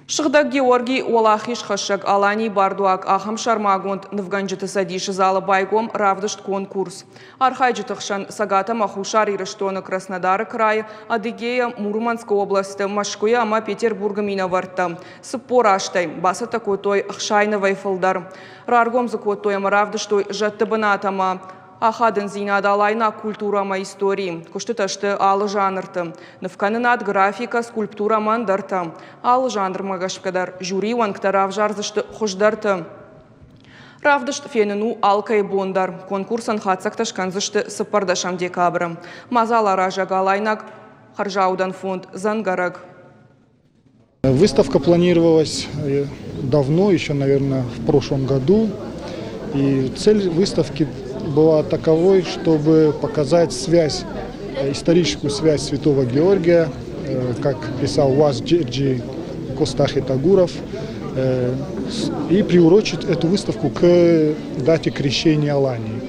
Шыгда Георгий Олахиш хашак Алани Бардуак Ахам Шармагунд Навганджиты Садиши Зала Байгом Равдышт конкурс. Архайджитахшан Сагата Махушар Ирыштона Краснодара края, Адыгея Мурманской области, Машкуя Ама Петербурга Минаварта. Сыпораштай, баса такой той Ахшайновой фалдар. Раргом закотой Равдыштой Жаттабанатама. Ахадын зинадалайна культурама истории, куштыташты алы жанрты. Навканынат графика, скульптура мандарты. Алы жанр магашкадар жюри ванктарав жарзышты хуждарты. Равдышт фенину алкай бондар. Конкурсан хатсакташ канзышты сыпардашам декабры. Мазала жагалайнак Харжаудан фонд Зангараг. Выставка планировалась давно, еще, наверное, в прошлом году. И цель выставки была таковой, чтобы показать связь, историческую связь Святого Георгия, как писал Уаз Джерджи Костахи Тагуров, и приурочить эту выставку к дате крещения Алании.